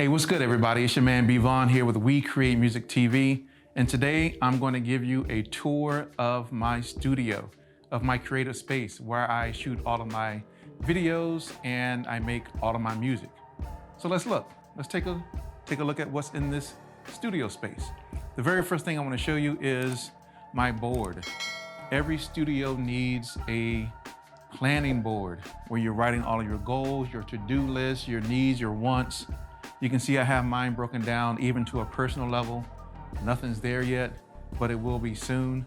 Hey, what's good, everybody? It's your man B Vaughn here with We Create Music TV. And today I'm going to give you a tour of my studio, of my creative space where I shoot all of my videos and I make all of my music. So let's look. Let's take a look at what's in this studio space. The very first thing I want to show you is my board. Every studio needs a planning board where you're writing all of your goals, your to-do list, your needs, your wants. You can see I have mine broken down even to a personal level. Nothing's there yet, but it will be soon.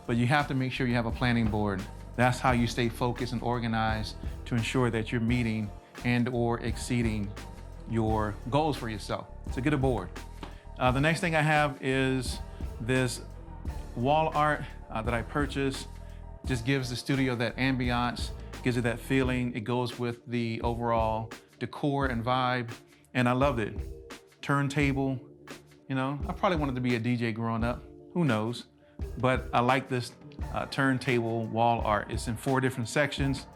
But you have to make sure you have a planning board. That's how you stay focused and organized to ensure that you're meeting and or exceeding your goals for yourself. So get a board. The next thing I have is this wall art that I purchased. Just gives the studio that ambiance, gives it that feeling. It goes with the overall decor and vibe. And I loved it. Turntable, you know, I probably wanted to be a DJ growing up, who knows? But I like this turntable wall art. It's in 4 different sections,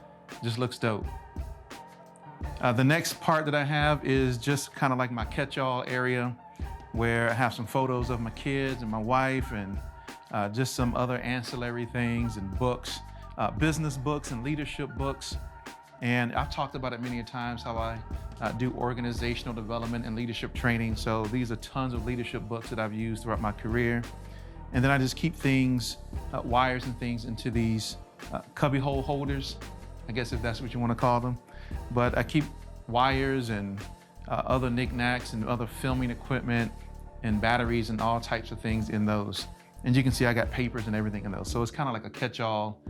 just looks dope. The next part that I have is just kind of like my catch-all area where I have some photos of my kids and my wife and just some other ancillary things and books, business books and leadership books. And I've talked about it many times how I do organizational development and leadership training. So these are tons of leadership books that I've used throughout my career. And then I just keep things, wires and things into these cubbyhole holders, I guess if that's what you want to call them. But I keep wires and other knickknacks and other filming equipment and batteries and all types of things in those. And you can see I got papers and everything in those. So it's kind of like a catch-all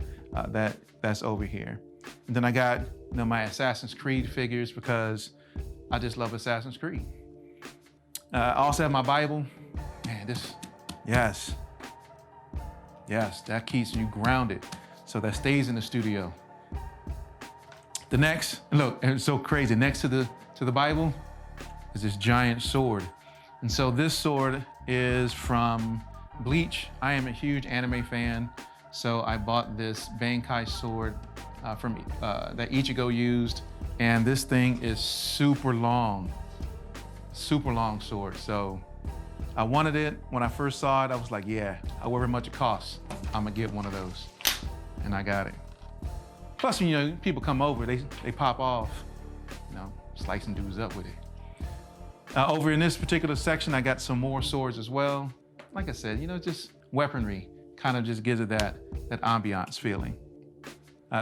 that's over here. And then I got my Assassin's Creed figures because I just love Assassin's Creed. I also have my Bible. Man, yes, that keeps you grounded. So that stays in the studio. The next, look, it's so crazy. Next to the Bible is this giant sword. And so this sword is from Bleach. I am a huge anime fan. So I bought this Bankai sword from that Ichigo used, and this thing is super long sword. So I wanted it. When I first saw it, I was like, yeah, however much it costs, I'm gonna get one of those, and I got it. Plus, you know, people come over, they pop off, you know, slicing dudes up with it. Over in this particular section, I got some more swords as well. Like I said, you know, just weaponry, kind of just gives it that ambiance feeling.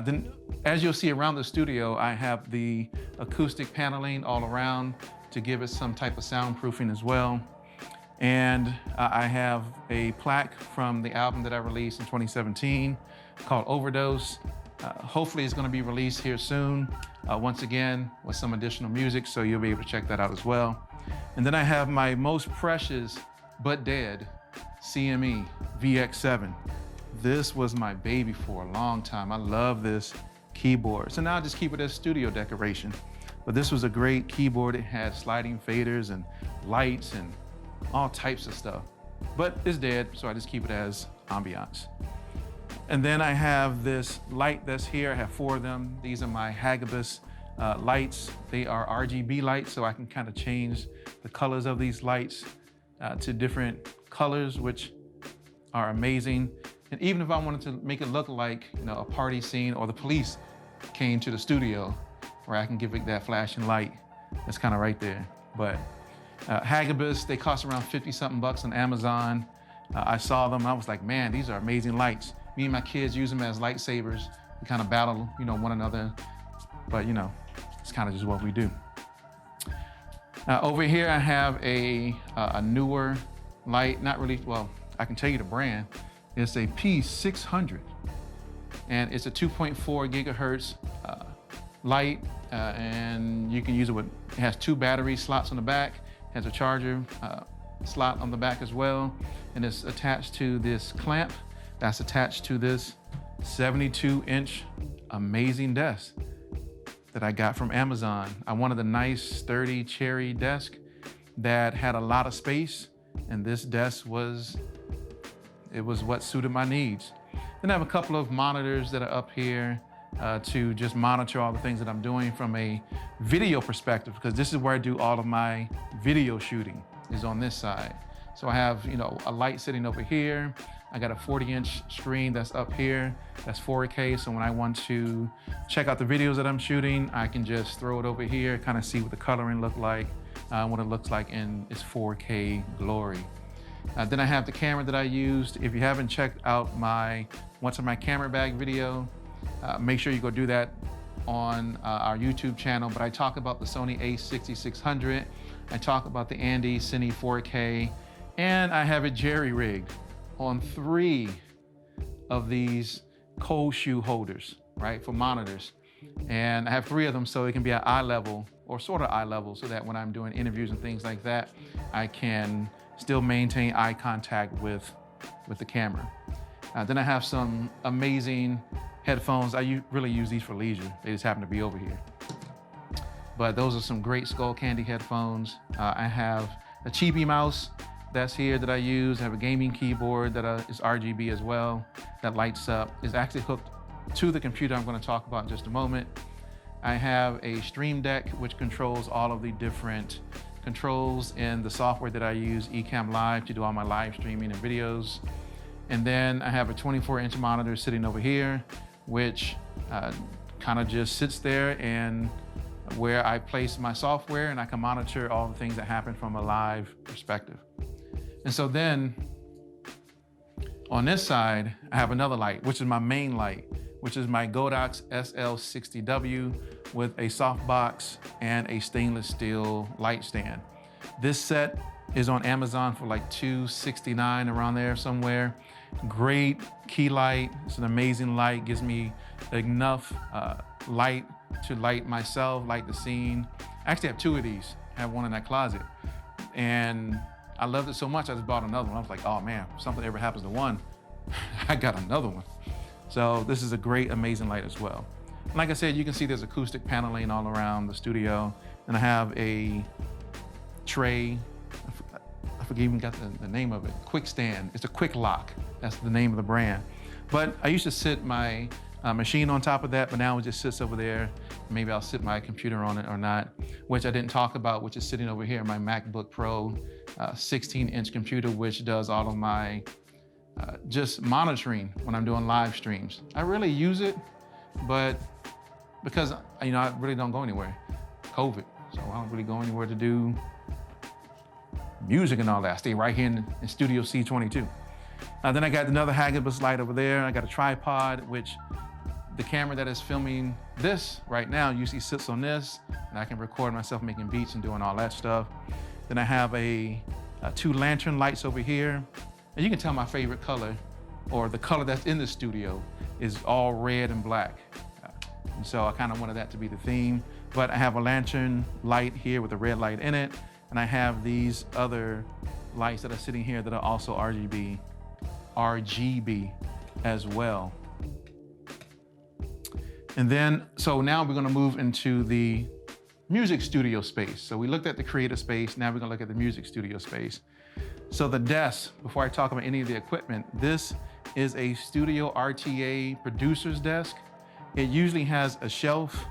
Then, as you'll see around the studio, I have the acoustic paneling all around to give it some type of soundproofing as well. And I have a plaque from the album that I released in 2017 called Overdose. Hopefully it's gonna be released here soon, once again, with some additional music, so you'll be able to check that out as well. And then I have my most precious but dead CME VX7. This was my baby for a long time. I love this keyboard. So now I just keep it as studio decoration. But this was a great keyboard. It had sliding faders and lights and all types of stuff. But it's dead, so I just keep it as ambiance. And then I have this light that's here. I have 4 of them. These are my Hagibis lights. They are RGB lights, so I can kind of change the colors of these lights to different colors, which are amazing. And even if I wanted to make it look like, you know, a party scene or the police came to the studio, where I can give it that flashing light, that's kind of right there. But Hagibis, they cost around 50-something bucks on Amazon. I saw them, I was like, man, these are amazing lights. Me and my kids use them as lightsabers. We kind of battle, you know, one another. But, you know, it's kind of just what we do. Over here, I have a newer light, not really, well, I can tell you the brand. It's a P600, and it's a 2.4 gigahertz light, and you can use it with, it has 2 battery slots on the back, has a charger slot on the back as well, and it's attached to this clamp that's attached to this 72-inch amazing desk that I got from Amazon. I wanted a nice, sturdy cherry desk that had a lot of space, and this desk was what suited my needs. Then I have a couple of monitors that are up here to just monitor all the things that I'm doing from a video perspective, because this is where I do all of my video shooting, is on this side. So I have, a light sitting over here. I got a 40-inch screen that's up here, that's 4K. So when I want to check out the videos that I'm shooting, I can just throw it over here, kind of see what the coloring look like, what it looks like in its 4K glory. Then I have the camera that I used. If you haven't checked out what's in my camera bag video, make sure you go do that on our YouTube channel. But I talk about the Sony a6600, I talk about the Andy Cine 4K, and I have it jerry-rigged on 3 of these cold shoe holders, right, for monitors. And I have 3 of them so it can be at eye level, or sort of eye level, so that when I'm doing interviews and things like that, I can still maintain eye contact with the camera. Then I have some amazing headphones. I really use these for leisure. They just happen to be over here. But those are some great Skullcandy headphones. I have a Chibi mouse that's here that I use. I have a gaming keyboard that is RGB as well, that lights up. It's actually hooked to the computer I'm going to talk about in just a moment. I have a Stream Deck, which controls all of the different controls in the software that I use, Ecamm Live, to do all my live streaming and videos. And then I have a 24-inch monitor sitting over here, which kind of just sits there, and where I place my software, and I can monitor all the things that happen from a live perspective. And so then on this side, I have another light, which is my main light, which is my Godox SL60W with a softbox and a stainless steel light stand. This set is on Amazon for like $269, around there somewhere. Great key light. It's an amazing light. Gives me enough light to light myself, light the scene. I actually have 2 of these. I have one in that closet. And I loved it so much, I just bought another one. I was like, oh man, if something ever happens to one, I got another one. So this is a great, amazing light as well. And like I said, you can see there's acoustic paneling all around the studio. And I have a tray, I forget even got the name of it, Quick Stand. It's a Quick Lock, that's the name of the brand. But I used to sit my machine on top of that, but now it just sits over there. Maybe I'll sit my computer on it or not, which I didn't talk about, which is sitting over here, my MacBook Pro 16-inch computer, which does all of my just monitoring when I'm doing live streams. I really use it, but because I really don't go anywhere, COVID, so I don't really go anywhere to do music and all that. I stay right here in Studio C22. Then I got another Hagibis light over there. I got a tripod, which the camera that is filming this right now usually sits on this, and I can record myself making beats and doing all that stuff. Then I have 2 lantern lights over here. And you can tell my favorite color, or the color that's in the studio, is all red and black. And so I kind of wanted that to be the theme. But I have a lantern light here with a red light in it. And I have these other lights that are sitting here that are also RGB as well. And then, so now we're gonna move into the music studio space. So we looked at the creative space, now we're gonna look at the music studio space. So the desk, before I talk about any of the equipment, this is a Studio RTA producer's desk. It usually has a shelf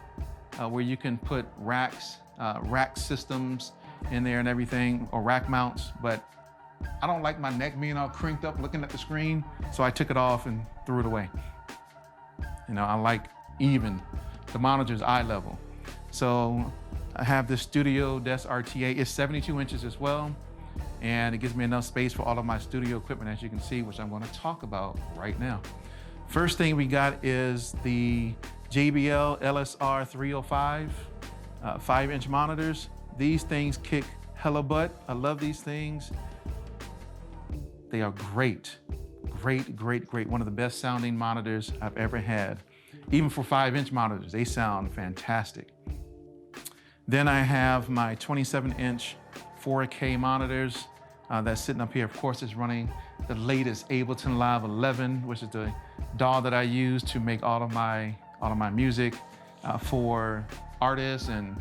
where you can put racks, rack systems in there and everything, or rack mounts, but I don't like my neck being all crinked up looking at the screen, so I took it off and threw it away. I like even. The monitor's eye level. So I have this Studio Desk RTA. It's 72 inches as well, and it gives me enough space for all of my studio equipment, as you can see, which I'm going to talk about right now. First thing we got is the JBL LSR 305 5-inch monitors. These things kick hella butt. I love these things. They are great, great, great, great. One of the best sounding monitors I've ever had. Even for 5-inch monitors, they sound fantastic. Then I have my 27-inch 4K monitors that's sitting up here. Of course, it's running the latest Ableton Live 11, which is the DAW that I use to make all of my music for artists and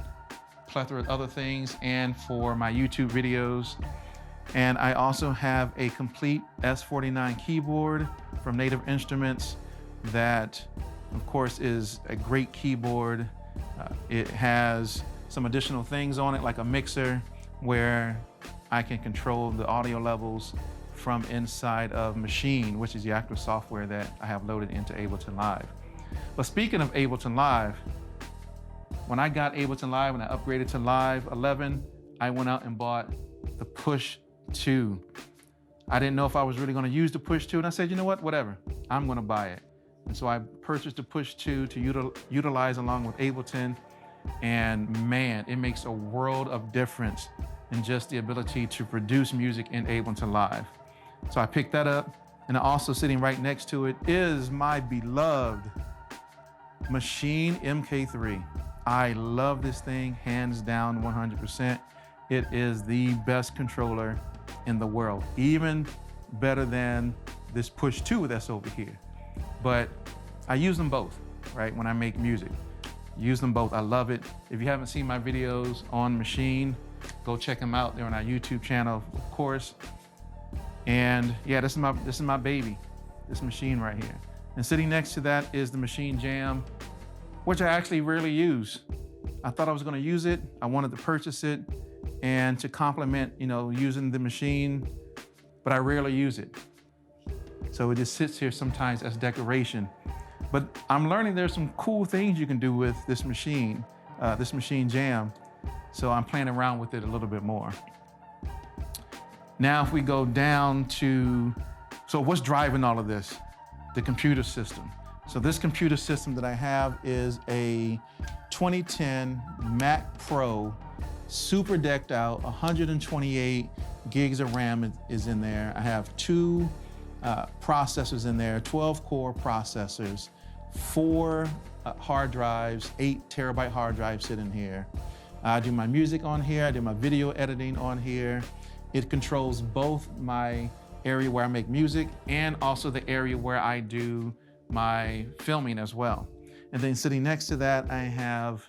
plethora of other things, and for my YouTube videos. And I also have a complete S49 keyboard from Native Instruments that of course, is a great keyboard. It has some additional things on it, like a mixer, where I can control the audio levels from inside of Maschine, which is the actual software that I have loaded into Ableton Live. But speaking of Ableton Live, when I got Ableton Live, when I upgraded to Live 11, I went out and bought the Push 2. I didn't know if I was really gonna use the Push 2, and I said, you know what, whatever, I'm gonna buy it. And so I purchased the Push 2 to utilize along with Ableton, and man, it makes a world of difference in just the ability to produce music in Ableton Live. So I picked that up, and also sitting right next to it is my beloved Maschine MK3. I love this thing, hands down, 100%. It is the best controller in the world, even better than this Push 2 that's over here. But I use them both, right, when I make music. Use them both, I love it. If you haven't seen my videos on Maschine, go check them out. They're on our YouTube channel, of course. And yeah, this is my baby, this Maschine right here. And sitting next to that is the Maschine Jam, which I actually rarely use. I thought I was gonna use it. I wanted to purchase it and to complement, using the Maschine, but I rarely use it. So it just sits here sometimes as decoration. But I'm learning there's some cool things you can do with this Maschine Jam. So I'm playing around with it a little bit more. Now, if we go down to, so what's driving all of this? The computer system. So this computer system that I have is a 2010 Mac Pro, super decked out, 128 gigs of RAM is in there. I have two processors in there, 12 core processors, 4 hard drives, 8 terabyte hard drives sit in here. I do my music on here, I do my video editing on here. It controls both my area where I make music and also the area where I do my filming as well. And then sitting next to that, I have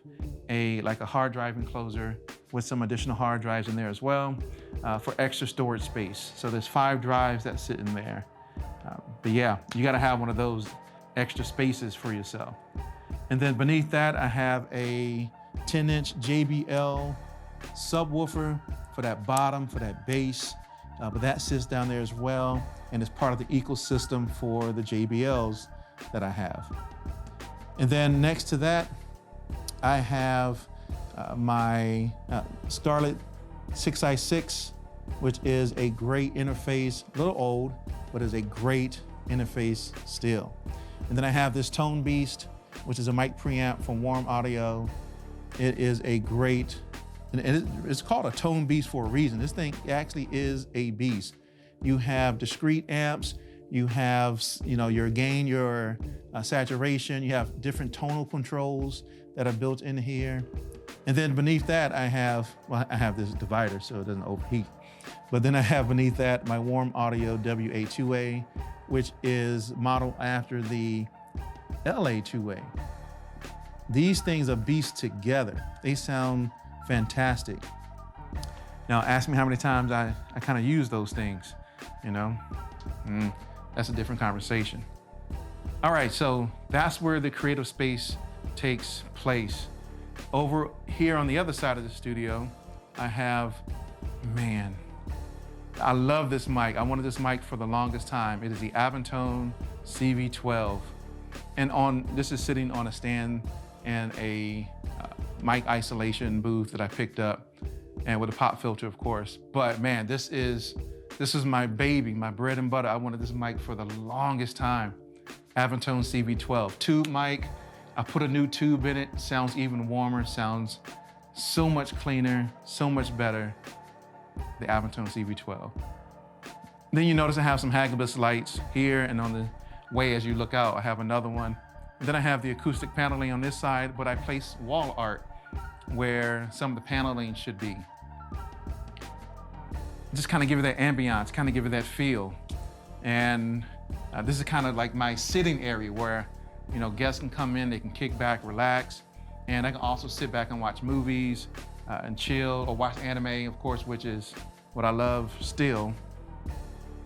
a hard drive enclosure with some additional hard drives in there as well for extra storage space. So there's 5 drives that sit in there. But yeah, you gotta have one of those extra spaces for yourself. And then beneath that, I have a 10-inch JBL subwoofer for that bottom, for that bass, but that sits down there as well, and it's part of the ecosystem for the JBLs that I have. And then next to that, I have my Scarlett 6i6, which is a great interface, a little old, but is a great interface still. And then I have this Tone Beast, which is a mic preamp from Warm Audio. It is a great, and it's called a Tone Beast for a reason. This thing actually is a beast. You have discrete amps, you have your gain, your saturation, you have different tonal controls that are built in here. And then beneath that, I have this divider so it doesn't overheat. But then I have beneath that my Warm Audio WA2A, which is modeled after the LA2A. These things are beasts together. They sound fantastic. Now ask me how many times I kind of use those things, That's a different conversation. All right, so that's where the creative space takes place. Over here on the other side of the studio, I have, I love this mic. I wanted this mic for the longest time. It is the Avantone CV12. And this is sitting on a stand and a mic isolation booth that I picked up, and with a pop filter, of course. But man, this is my baby, my bread and butter. I wanted this mic for the longest time. Avantone CV12, tube mic. I put a new tube in it, sounds even warmer, sounds so much cleaner, so much better. The Avantone CV12. Then you notice I have some Hagibis lights here, and on the way as you look out, I have another one. And then I have the acoustic paneling on this side, but I place wall art where some of the paneling should be. Just kind of give it that ambiance, kind of give it that feel. And this is kind of like my sitting area where, guests can come in, they can kick back, relax, and I can also sit back and watch movies and chill, or watch anime, of course, which is what I love still.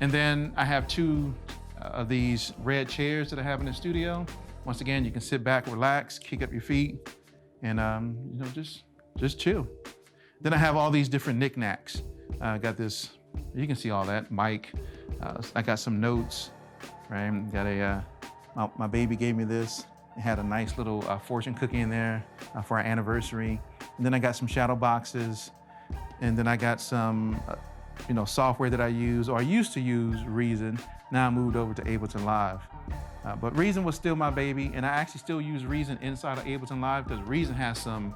And then I have 2 of these red chairs that I have in the studio. Once again, you can sit back, relax, kick up your feet, and just chill. Then I have all these different knickknacks. I got this, you can see all that, mic. I got some notes, right? Got my baby gave me this. It had a nice little fortune cookie in there for our anniversary. And then I got some shadow boxes. And then I got some, software that I use, or I used to use Reason. Now I moved over to Ableton Live. But Reason was still my baby, and I actually still use Reason inside of Ableton Live because Reason has some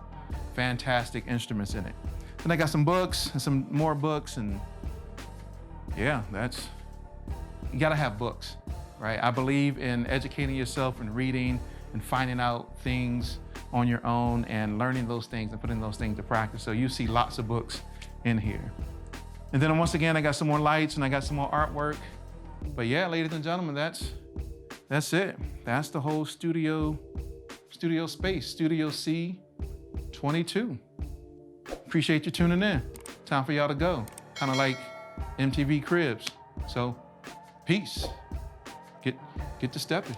fantastic instruments in it. Then I got some books and some more books, and yeah, you gotta have books, right? I believe in educating yourself and reading and finding out things on your own and learning those things and putting those things to practice. So you see lots of books in here. And then once again, I got some more lights and I got some more artwork. But yeah, ladies and gentlemen, that's it. That's the whole studio space, Studio C22. Appreciate you tuning in. Time for y'all to go. Kind of like MTV Cribs. So peace. Get to stepping.